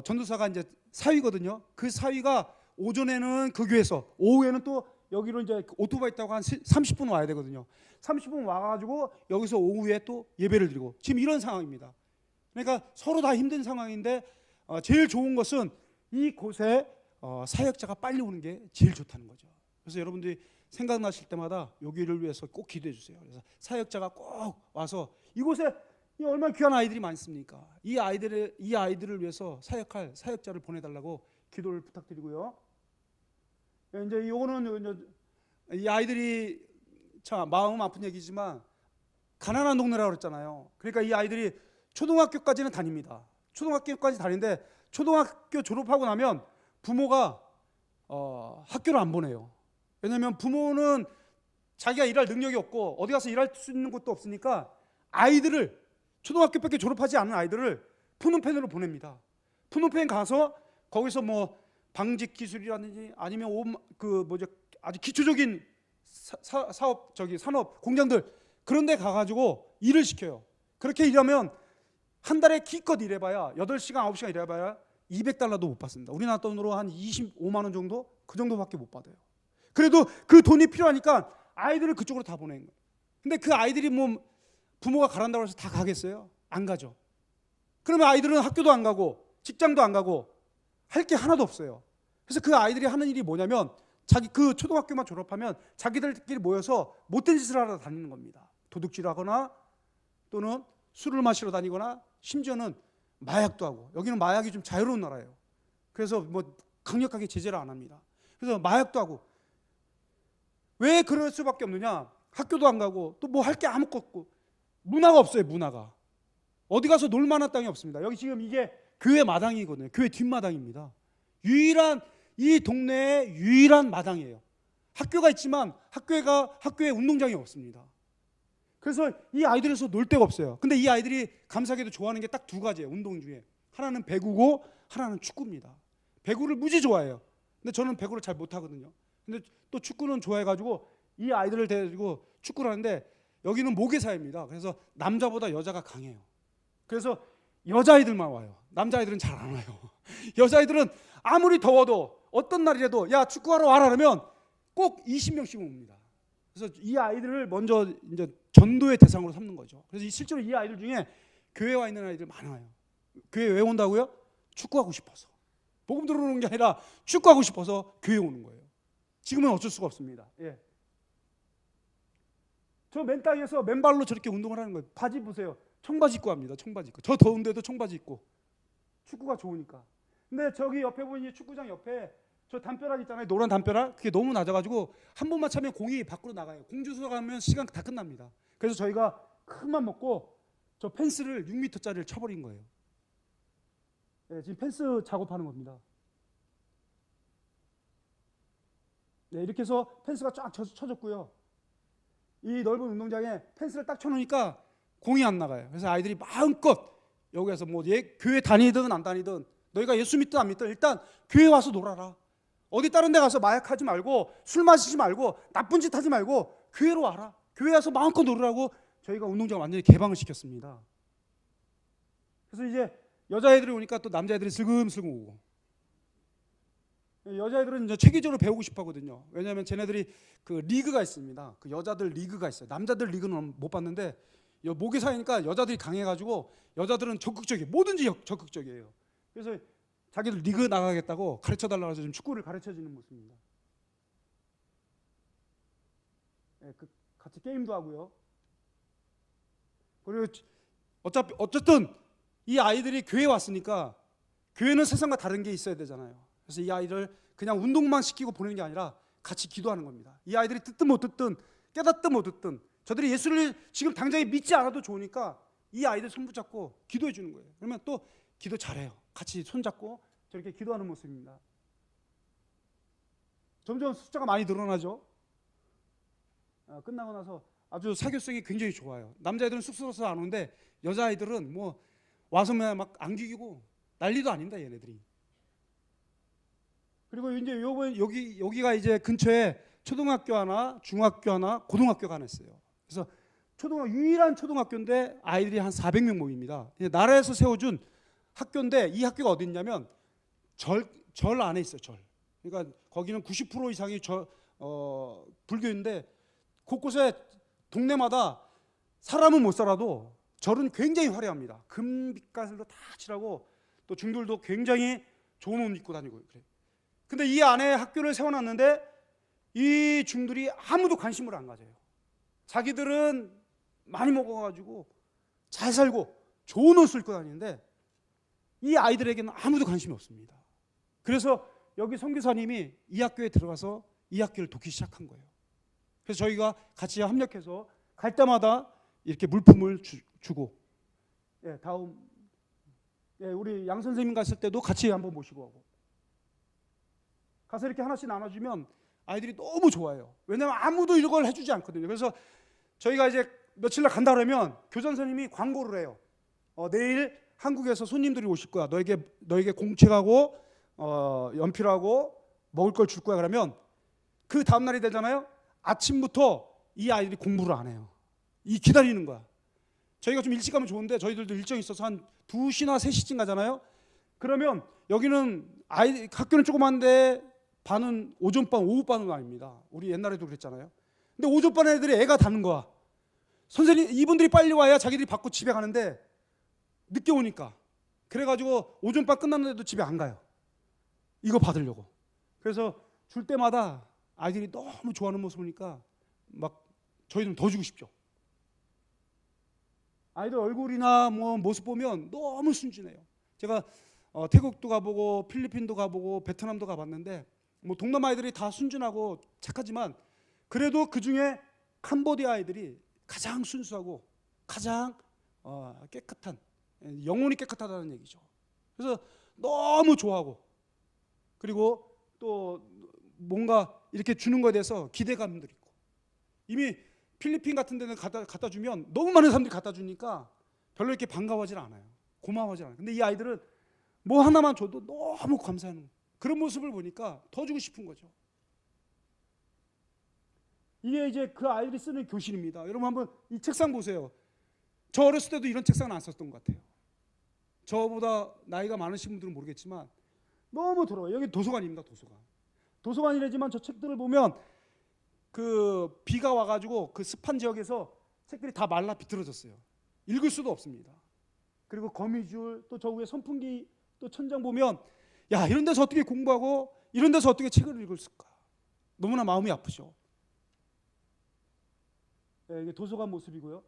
전도사가 이제 사위거든요. 그 사위가 오전에는 그 교회에서 오후에는 또 여기로 이제 오토바이 타고 한 30분 와야 되거든요. 30분 와가지고 여기서 오후에 또 예배를 드리고 지금 이런 상황입니다. 그러니까 서로 다 힘든 상황인데 제일 좋은 것은 이곳에 사역자가 빨리 오는 게 제일 좋다는 거죠. 그래서 여러분들이 생각나실 때마다 여기를 위해서 꼭 기도해 주세요. 그래서 사역자가 꼭 와서 이곳에 얼마나 귀한 아이들이 많습니까? 이 아이들을 위해서 사역할 사역자를 보내달라고 기도를 부탁드리고요. 이제 요거는 이 아이들이 참 마음 아픈 얘기지만 가난한 동네라고 그랬잖아요. 그러니까 이 아이들이 초등학교까지는 다닙니다. 초등학교까지 다니는데 초등학교 졸업하고 나면 부모가 학교를 안 보내요. 왜냐하면 부모는 자기가 일할 능력이 없고 어디 가서 일할 수 있는 곳도 없으니까 아이들을 초등학교밖에 졸업하지 않은 아이들을 푸놈펜으로 보냅니다. 푸놈펜 가서 거기서 뭐 방직 기술이라든지 아니면 아주 기초적인 사업 산업 공장들 그런 데 가가지고 일을 시켜요. 그렇게 일하면 한 달에 기껏 일해봐야 8시간 9시간 일해봐야 $200도 못 받습니다. 우리나라 돈으로 한 25만 원 정도 그 정도밖에 못 받아요. 그래도 그 돈이 필요하니까 아이들을 그쪽으로 다 보내는 거예요. 근데 그 아이들이 뭐 부모가 가란다고 해서 다 가겠어요? 안 가죠. 그러면 아이들은 학교도 안 가고 직장도 안 가고 할 게 하나도 없어요. 그래서 그 아이들이 하는 일이 뭐냐면 자기 그 초등학교만 졸업하면 자기들끼리 모여서 못된 짓을 하러 다니는 겁니다. 도둑질하거나 또는 술을 마시러 다니거나 심지어는 마약도 하고. 여기는 마약이 좀 자유로운 나라예요. 그래서 뭐 강력하게 제재를 안 합니다. 그래서 마약도 하고. 왜 그럴 수밖에 없느냐? 학교도 안 가고 또 뭐 할 게 아무것도 없고 문화가 없어요. 문화가 어디 가서 놀 만한 땅이 없습니다. 여기 지금 이게 교회 마당이거든요. 교회 뒷마당입니다. 이 동네의 유일한 마당이에요. 학교가 있지만 학교에 운동장이 없습니다. 그래서 이 아이들에서 놀 데가 없어요. 근데 이 아이들이 감사하게도 좋아하는 게 딱 두 가지예요. 운동 중에 하나는 배구고 하나는 축구입니다. 배구를 무지 좋아해요. 근데 저는 배구를 잘 못하거든요. 근데 또 축구는 좋아해가지고 이 아이들을 데리고 축구를 하는데 여기는 모계사입니다. 그래서 남자보다 여자가 강해요. 그래서 여자아이들만 와요. 남자아이들은 잘 안 와요. 여자아이들은 아무리 더워도 어떤 날이라도 야 축구하러 와라 그러면 꼭 20명씩 옵니다. 그래서 이 아이들을 먼저 이제 전도의 대상으로 삼는 거죠. 그래서 실제로 이 아이들 중에 교회에 와 있는 아이들 많아요. 교회 왜 온다고요? 축구하고 싶어서. 복음 들어오는 게 아니라 축구하고 싶어서 교회에 오는 거예요. 지금은 어쩔 수가 없습니다. 예. 저 맨 땅에서 맨발로 저렇게 운동을 하는 거예요. 바지 보세요. 청바지 입고 합니다. 청바지 입고. 저 더운데도 청바지 입고. 축구가 좋으니까. 근데 저기 옆에 보니 축구장 옆에 저 담벼락 있잖아요. 노란 담벼락. 그게 너무 낮아가지고 한 번만 차면 공이 밖으로 나가요. 공주소 가면 시간 다 끝납니다. 그래서 저희가 큰맘 먹고 저 펜스를 6m짜리를 쳐버린 거예요. 네, 지금 펜스 작업하는 겁니다. 네, 이렇게 해서 펜스가 쫙 쳐졌고요. 이 넓은 운동장에 펜스를 딱 쳐놓으니까 공이 안 나가요. 그래서 아이들이 마음껏 여기에서 뭐 교회 다니든 안 다니든 너희가 예수 믿든 안 믿든 일단 교회 와서 놀아라. 어디 다른 데 가서 마약하지 말고 술 마시지 말고 나쁜 짓 하지 말고 교회로 와라. 교회 와서 마음껏 놀으라고 저희가 운동장 완전히 개방을 시켰습니다. 그래서 이제 여자애들이 오니까 또 남자애들이 슬금슬금 오고, 여자애들은 이제 체계적으로 배우고 싶어 하거든요. 왜냐하면 쟤네들이 그 리그가 있습니다. 그 여자들 리그가 있어요. 남자들 리그는 못 봤는데 모기 사이니까 여자들이 강해가지고 여자들은 적극적이에요. 뭐든지 적극적이에요. 그래서 자기들 리그 나가겠다고 가르쳐달라고 해서 지금 축구를 가르쳐주는 모습입니다. 네, 같이 게임도 하고요. 그리고 어쨌든 이 아이들이 교회에 왔으니까 교회는 세상과 다른 게 있어야 되잖아요. 그래서 이 아이를 그냥 운동만 시키고 보내는 게 아니라 같이 기도하는 겁니다. 이 아이들이 듣든 못 듣든 깨닫든 못 듣든 저들이 예수를 지금 당장에 믿지 않아도 좋으니까 이 아이들 손 붙잡고 기도해 주는 거예요. 그러면 또 기도 잘해요. 같이 손잡고 저렇게 기도하는 모습입니다. 점점 숫자가 많이 늘어나죠. 끝나고 나서 아주 사교성이 굉장히 좋아요. 남자애들은 쑥스러워서 안 오는데 여자아이들은 뭐 와서 막 안기고 난리도 아닙니다, 얘네들이. 그리고 이제 여기가 이제 근처에 초등학교 하나, 중학교 하나, 고등학교가 하나 있어요. 그래서 유일한 초등학교인데 아이들이 한 400명 모입니다. 나라에서 세워준 학교인데 이 학교가 어디 있냐면 절 안에 있어요. 절. 그러니까 거기는 90% 이상이 불교인데 곳곳에 동네마다 사람은 못 살아도 절은 굉장히 화려합니다. 금빛깔로 다 칠하고 또 중들도 굉장히 좋은 옷 입고 다니고 그래요. 근데 이 안에 학교를 세워놨는데 이 중들이 아무도 관심을 안 가져요. 자기들은 많이 먹어가지고 잘 살고 좋은 옷을 입고 다니는데 이 아이들에게는 아무도 관심이 없습니다. 그래서 여기 선교사님이 이 학교에 들어가서 이 학교를 돕기 시작한 거예요. 그래서 저희가 같이 협력해서 갈 때마다 이렇게 물품을 주고, 다음 우리 양 선생님 갔을 때도 같이 한번 모시고 하고 가서 이렇게 하나씩 나눠주면 아이들이 너무 좋아해요. 왜냐하면 아무도 이걸 해주지 않거든요. 그래서 저희가 이제 며칠 날 간다 그러면 교장 선생님이 광고를 해요. 내일 한국에서 손님들이 오실 거야. 너에게 공책하고 연필하고 먹을 걸 줄 거야. 그러면 그 다음 날이 되잖아요. 아침부터 이 아이들이 공부를 안 해요. 기다리는 거야. 저희가 좀 일찍 가면 좋은데 저희들도 일정이 있어서 한 2시나 3시쯤 가잖아요. 그러면 여기는 학교는 조그만데 반은 오전반, 오후반은 아닙니다. 우리 옛날에도 그랬잖아요. 근데 오전반 애들이 애가 다는 거야. 선생님, 이분들이 빨리 와야 자기들이 받고 집에 가는데 늦게 오니까. 그래가지고 오전반 끝났는데도 집에 안 가요. 이거 받으려고. 그래서 줄 때마다 아이들이 너무 좋아하는 모습을 보니까 막 저희들은 더 주고 싶죠. 아이들 얼굴이나 뭐 모습 보면 너무 순진해요. 제가 태국도 가보고 필리핀도 가보고 베트남도 가봤는데 뭐 동남아 아이들이 다 순진하고 착하지만 그래도 그 중에 캄보디아 아이들이 가장 순수하고 가장 깨끗한, 영혼이 깨끗하다는 얘기죠. 그래서 너무 좋아하고 그리고 또 뭔가 이렇게 주는 것에 대해서 기대감도 있고, 이미 필리핀 같은 데는 갖다 주면 너무 많은 사람들이 갖다 주니까 별로 이렇게 반가워하지 않아요. 고마워하지 않아요. 근데 이 아이들은 뭐 하나만 줘도 너무 감사하는 그런 모습을 보니까 더 주고 싶은 거죠. 이게 이제 그 아이들이 쓰는 교실입니다. 여러분 한번 이 책상 보세요. 저 어렸을 때도 이런 책상은 안 썼던 것 같아요. 저보다 나이가 많으신 분들은 모르겠지만 너무 더러워요. 여기 도서관입니다. 도서관이라지만 저 책들을 보면 그 비가 와가지고 그 습한 지역에서 책들이 다 말라 비틀어졌어요. 읽을 수도 없습니다. 그리고 거미줄, 또 저 위에 선풍기, 또 천장 보면 야, 이런 데서 어떻게 공부하고 이런 데서 어떻게 책을 읽을까? 너무나 마음이 아프죠. 이게 도서관 모습이고요.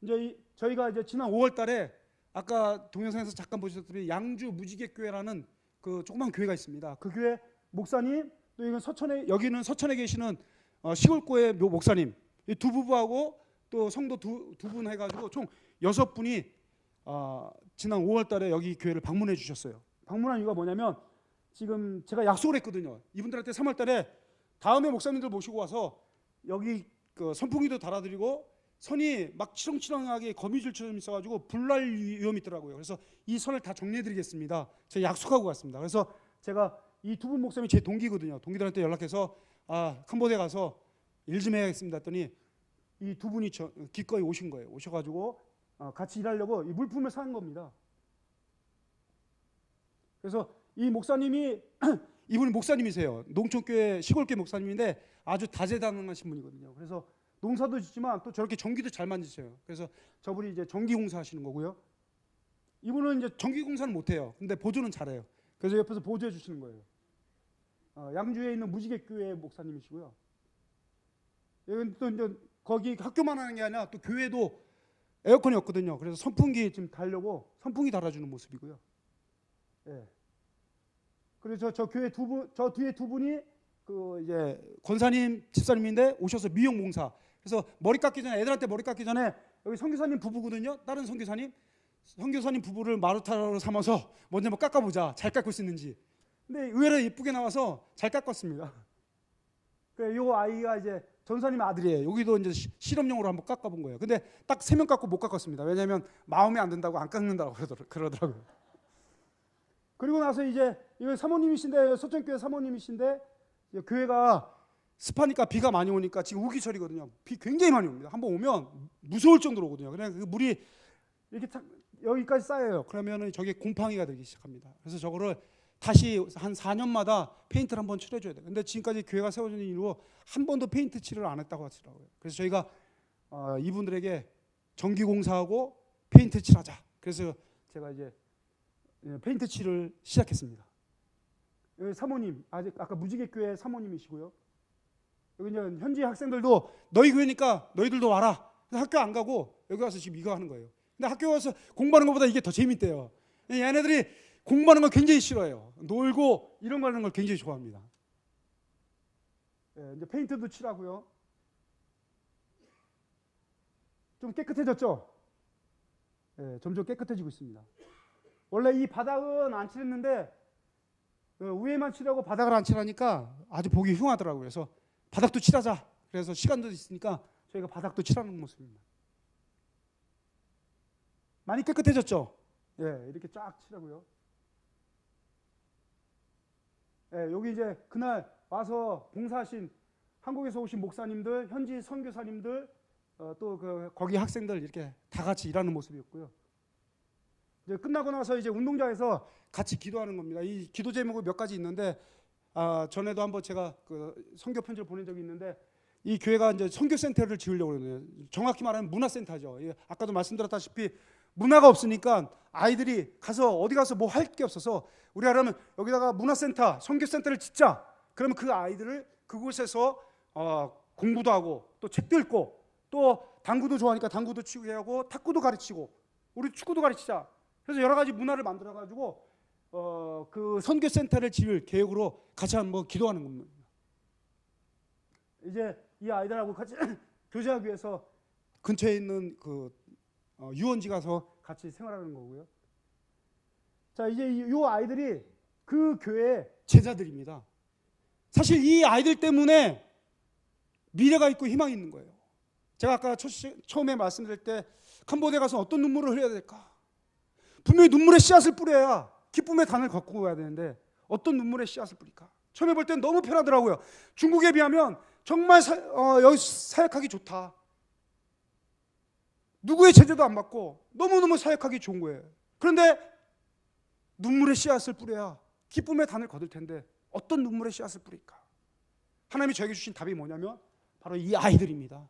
이제 저희가 이제 지난 5월달에 아까 동영상에서 잠깐 보셨다시피 양주 무지개교회라는 그 조그만 교회가 있습니다. 그 교회 목사님, 또 이건 서천에, 여기는 서천에 계시는 시골교회 목사님, 이 두 부부하고 또 성도 두 분 해가지고 총 6분이 지난 5월달에 여기 교회를 방문해 주셨어요. 방문한 이유가 뭐냐면 지금 제가 약속을 했거든요. 이분들한테 3월달에 다음에 목사님들 모시고 와서 여기 그 선풍기도 달아드리고 선이 막 치렁치렁하게 거미줄처럼 있어가지고 불날 위험이 있더라고요. 그래서 이 선을 다 정리해드리겠습니다. 제가 약속하고 갔습니다. 그래서 제가 이 두 분 목사님이 제 동기거든요. 동기들한테 연락해서 캄보디아 가서 일 좀 해야겠습니다 했더니 이 두 분이 기꺼이 오신 거예요. 오셔가지고 같이 일하려고 이 물품을 산 겁니다. 그래서 이 목사님이 이분이 목사님이세요. 농촌교회 시골교회 목사님인데 아주 다재다능하신 분이거든요. 그래서 농사도 짓지만 또 저렇게 전기도 잘 만드셔요. 그래서 저분이 이제 전기공사 하시는 거고요. 이분은 이제 전기공사는 못해요. 근데 보조는 잘해요. 그래서 옆에서 보조해 주시는 거예요. 양주에 있는 무지개교회 목사님이시고요. 여기 또 이제 거기 학교만 하는 게 아니라 또 교회도 에어컨이 없거든요. 그래서 선풍기 지금 달려고 선풍기 달아주는 모습이고요. 예. 그래서 저 교회 저 뒤에 두 분이 그 이제 권사님 집사님인데 오셔서 미용 봉사. 그래서 머리 깎기 전에 애들한테 머리 깎기 전에 여기 선교사님 부부거든요. 다른 선교사님 부부를 마루타로 삼아서 먼저 한번 깎아보자. 잘 깎을 수 있는지. 근데 의외로 예쁘게 나와서 잘 깎았습니다. 그래, 요 아이가 이제 전사님 아들이에요. 여기도 이제 실험용으로 한번 깎아본 거예요. 근데 딱 3명 깎고 못 깎았습니다. 왜냐하면 마음에 안 든다고 안 깎는다고 그러더라고요. 그리고 나서 이제 이거 사모님이신데 서천교회 사모님이신데 교회가 습하니까 비가 많이 오니까 지금 우기철이거든요. 비 굉장히 많이 옵니다. 한번 오면 무서울 정도로 오거든요. 그냥 그 물이 이렇게 여기까지 쌓여요. 그러면 저게 곰팡이가 되기 시작합니다. 그래서 저거를 다시 한 4년마다 페인트를 한번 칠해줘야 돼요. 근데 지금까지 교회가 세워진 이후로 한 번도 페인트 칠을 안 했다고 하더라고요. 그래서 저희가 이분들에게 전기공사하고 페인트 칠하자. 그래서 제가 이제 페인트 칠을 시작했습니다. 여기 사모님, 아까 무지개교회 사모님이시고요. 여기 이제 현지 학생들도 너희 교회니까 너희들도 와라. 학교 안 가고 여기 와서 지금 이거 하는 거예요. 근데 학교 와서 공부하는 것보다 이게 더 재밌대요. 얘네들이 공부하는 걸 굉장히 싫어해요. 놀고 이런 거 하는 걸 굉장히 좋아합니다. 이제 페인트도 칠하고요. 좀 깨끗해졌죠? 점점 깨끗해지고 있습니다. 원래 이 바닥은 안 칠했는데 위에만 칠하고 바닥을 안 칠하니까 아주 보기 흉하더라고요. 그래서 바닥도 칠하자. 그래서 시간도 있으니까 저희가 바닥도 칠하는 모습입니다. 많이 깨끗해졌죠? 이렇게 쫙 칠하고요. 여기 이제 그날 와서 봉사하신 한국에서 오신 목사님들, 현지 선교사님들, 또 거기 학생들 이렇게 다 같이 일하는 모습이었고요. 이제 끝나고 나서 이제 운동장에서 같이 기도하는 겁니다. 이 기도 제목이 몇 가지 있는데 전에도 한번 제가 그 선교 편지를 보낸 적이 있는데 이 교회가 이제 선교 센터를 지으려고 그러네요. 정확히 말하면 문화센터죠. 아까도 말씀드렸다시피 문화가 없으니까 아이들이 가서 어디 가서 뭐 할 게 없어서 우리가 그러면 여기다가 문화센터, 선교센터를 짓자. 그러면 그 아이들을 그곳에서 공부도 하고 또 책도 읽고 또 당구도 좋아하니까 당구도 치고 하고 탁구도 가르치고 우리 축구도 가르치자. 그래서 여러 가지 문화를 만들어 가지고 그 선교센터를 지을 계획으로 같이 한번 기도하는 겁니다. 이제 이 아이들하고 같이 교제하기 위해서 근처에 있는 그 유원지 가서 같이 생활하는 거고요. 자, 이제 이 아이들이 그 교회의 제자들입니다. 사실 이 아이들 때문에 미래가 있고 희망이 있는 거예요. 제가 아까 처음에 말씀드릴 때 캄보디아 가서 어떤 눈물을 흘려야 될까? 분명히 눈물의 씨앗을 뿌려야 기쁨의 단을 걷고 가야 되는데 어떤 눈물의 씨앗을 뿌릴까? 처음에 볼 땐 너무 편하더라고요. 중국에 비하면 정말 여기 사역하기 좋다. 누구의 제재도 안 받고 너무너무 사역하기 좋은 거예요. 그런데 눈물의 씨앗을 뿌려야 기쁨의 단을 거둘 텐데 어떤 눈물의 씨앗을 뿌릴까? 하나님이 저에게 주신 답이 뭐냐면 바로 이 아이들입니다.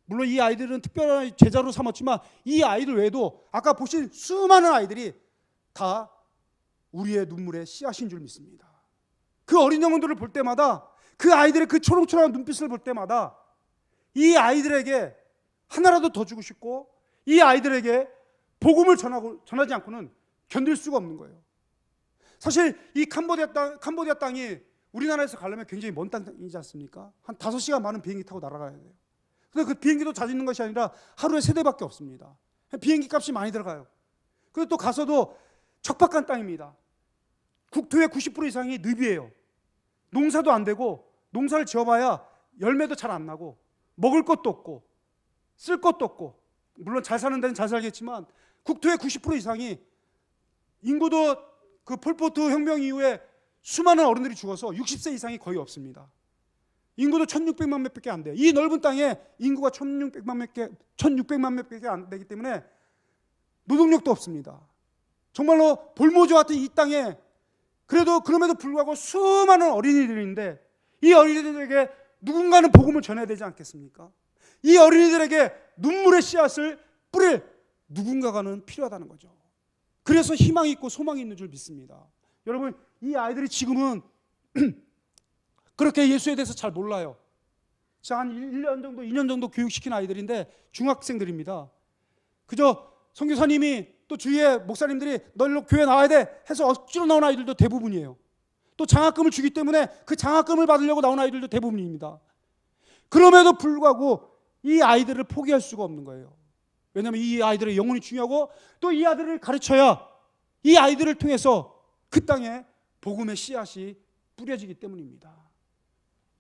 물론 이 아이들은 특별한 제자로 삼았지만 이 아이들 외에도 아까 보신 수많은 아이들이 다 우리의 눈물의 씨앗인 줄 믿습니다. 그 어린 영혼들을 볼 때마다 그 아이들의 그 초롱초롱한 눈빛을 볼 때마다 이 아이들에게 하나라도 더 주고 싶고 이 아이들에게 복음을 전하지 않고는 견딜 수가 없는 거예요. 사실 이 캄보디아 땅이 우리나라에서 가려면 굉장히 먼 땅이지 않습니까? 한 5시간 많은 비행기 타고 날아가야 돼요. 그런데 그 비행기도 자주 있는 것이 아니라 하루에 3대밖에 없습니다. 비행기 값이 많이 들어가요. 그리고 또 가서도 척박한 땅입니다. 국토의 90% 이상이 늪이에요. 농사도 안 되고, 농사를 지어봐야 열매도 잘 안 나고, 먹을 것도 없고, 쓸 것도 없고, 물론 잘 사는 데는 잘 살겠지만 국토의 90% 이상이, 인구도 그 폴포트 혁명 이후에 수많은 어른들이 죽어서 60세 이상이 거의 없습니다. 인구도 1600만 몇밖에 안 돼요. 이 넓은 땅에 인구가 1600만 몇밖에 안 되기 때문에 노동력도 없습니다. 정말로 볼모조 같은 이 땅에 그럼에도 불구하고 수많은 어린이들인데, 이 어린이들에게 누군가는 복음을 전해야 되지 않겠습니까? 이 어린이들에게 눈물의 씨앗을 뿌릴 누군가가는 필요하다는 거죠. 그래서 희망이 있고 소망이 있는 줄 믿습니다. 여러분, 이 아이들이 지금은 그렇게 예수에 대해서 잘 몰라요. 한 1년 정도, 2년 정도 교육시킨 아이들인데 중학생들입니다. 그저 선교사님이 또 주위에 목사님들이 너 교회 나와야 돼 해서 억지로 나온 아이들도 대부분이에요. 또 장학금을 주기 때문에 그 장학금을 받으려고 나온 아이들도 대부분입니다. 그럼에도 불구하고 이 아이들을 포기할 수가 없는 거예요. 왜냐하면 이 아이들의 영혼이 중요하고, 또 이 아이들을 가르쳐야 이 아이들을 통해서 그 땅에 복음의 씨앗이 뿌려지기 때문입니다.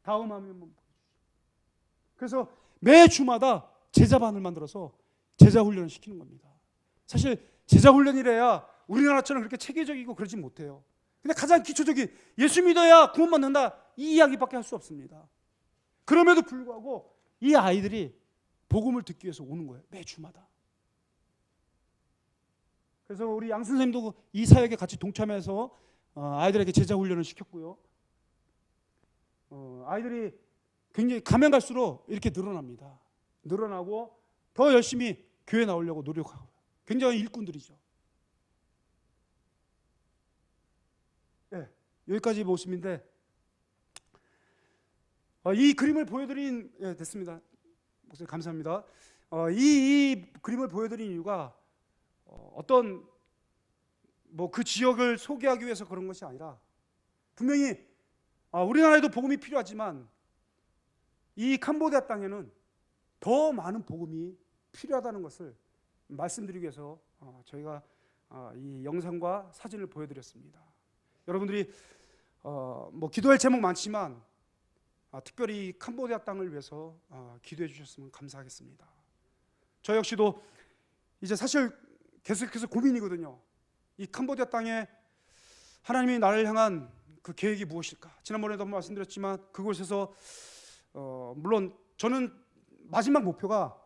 다음 화면 한번 보여주시죠. 그래서 매 주마다 제자반을 만들어서 제자 훈련을 시키는 겁니다. 사실 제자 훈련이래야 우리나라처럼 그렇게 체계적이고 그러지 못해요. 근데 가장 기초적인 예수 믿어야 구원받는다, 이 이야기밖에 할 수 없습니다. 그럼에도 불구하고 이 아이들이 복음을 듣기 위해서 오는 거예요. 매 주마다. 그래서 우리 양 선생님도 이 사역에 같이 동참해서 아이들에게 제자 훈련을 시켰고요. 아이들이 굉장히 가면 갈수록 이렇게 늘어납니다. 늘어나고 더 열심히 교회 나오려고 노력하고, 굉장히 일꾼들이죠. 네, 여기까지 모습인데, 이 그림을 보여드린, 됐습니다. 목사님 감사합니다. 이 그림을 보여드린 이유가 어떤 그 지역을 소개하기 위해서 그런 것이 아니라, 분명히 우리나라에도 복음이 필요하지만 이 캄보디아 땅에는 더 많은 복음이 필요하다는 것을 말씀드리기 위해서 저희가 이 영상과 사진을 보여드렸습니다. 여러분들이 기도할 제목 많지만 특별히 캄보디아 땅을 위해서 기도해 주셨으면 감사하겠습니다. 저 역시도 이제 사실 계속해서 고민이거든요. 이 캄보디아 땅에 하나님이 나를 향한 그 계획이 무엇일까? 지난번에도 한번 말씀드렸지만 그곳에서 물론 저는 마지막 목표가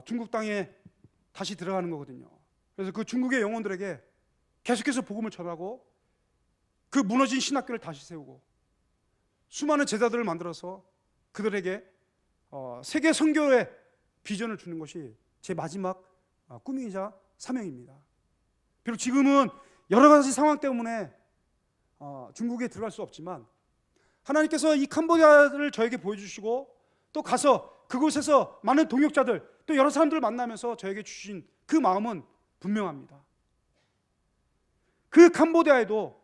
중국 땅에 다시 들어가는 거거든요. 그래서 그 중국의 영혼들에게 계속해서 복음을 전하고, 그 무너진 신학교를 다시 세우고, 수많은 제자들을 만들어서 그들에게 세계 선교의 비전을 주는 것이 제 마지막 꿈이자 사명입니다. 비록 지금은 여러 가지 상황 때문에 중국에 들어갈 수 없지만, 하나님께서 이 캄보디아를 저에게 보여주시고, 또 가서 그곳에서 많은 동역자들, 또 여러 사람들을 만나면서 저에게 주신 그 마음은 분명합니다. 그 캄보디아에도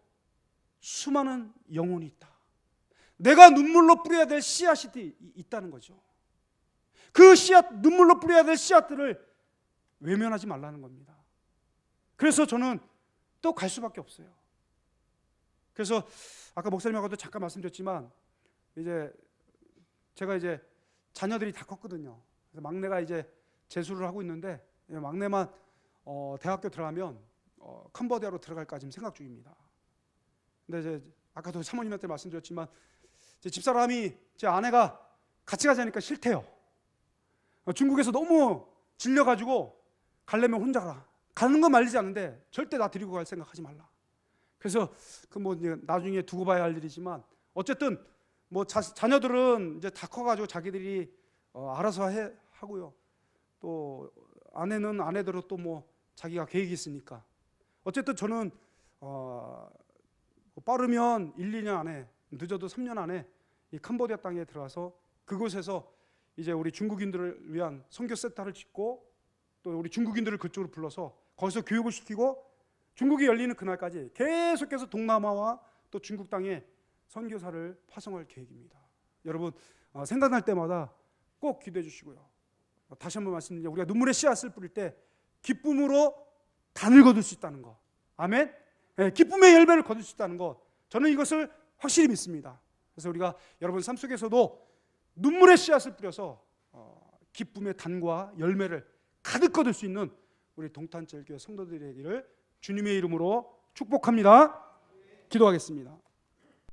수많은 영혼이 있다. 내가 눈물로 뿌려야 될 씨앗이 있다는 거죠. 그 씨앗, 눈물로 뿌려야 될 씨앗들을 외면하지 말라는 겁니다. 그래서 저는 또 갈 수밖에 없어요. 그래서 아까 목사님하고도 잠깐 말씀드렸지만, 제가 자녀들이 다 컸거든요. 그래서 막내가 이제 재수를 하고 있는데, 막내만 대학교 들어가면 캄보디아로 들어갈까 지금 생각 중입니다. 근데 아까도 사모님한테 말씀드렸지만, 제 집사람이, 제 아내가 같이 가자니까 싫대요. 중국에서 너무 질려가지고 가려면 혼자 가라. 가는 건 말리지 않는데 절대 나 데리고 갈 생각하지 말라. 그래서 이제 나중에 두고 봐야 할 일이지만, 어쨌든 자녀들은 이제 다 커가지고 자기들이 알아서 하고요. 또 아내는 아내대로 또 자기가 계획이 있으니까. 어쨌든 저는 빠르면 1, 2년 안에, 늦어도 3년 안에 이 캄보디아 땅에 들어가서 그곳에서 이제 우리 중국인들을 위한 선교 센터를 짓고, 또 우리 중국인들을 그쪽으로 불러서 거기서 교육을 시키고 중국이 열리는 그날까지 계속해서 동남아와 또 중국 땅에 선교사를 파송할 계획입니다. 여러분 생각날 때마다 꼭 기도해 주시고요. 다시 한번 말씀드립니다. 우리가 눈물의 씨앗을 뿌릴 때 기쁨으로 단을 거둘 수 있다는 것. 아멘. 네, 기쁨의 열매를 거둘 수 있다는 것. 저는 이것을 확실히 믿습니다. 그래서 우리가 여러분 삶 속에서도 눈물의 씨앗을 뿌려서 기쁨의 단과 열매를 가득 거둘 수 있는 우리 동탄제일교회 성도들이 되기를 주님의 이름으로 축복합니다. 기도하겠습니다.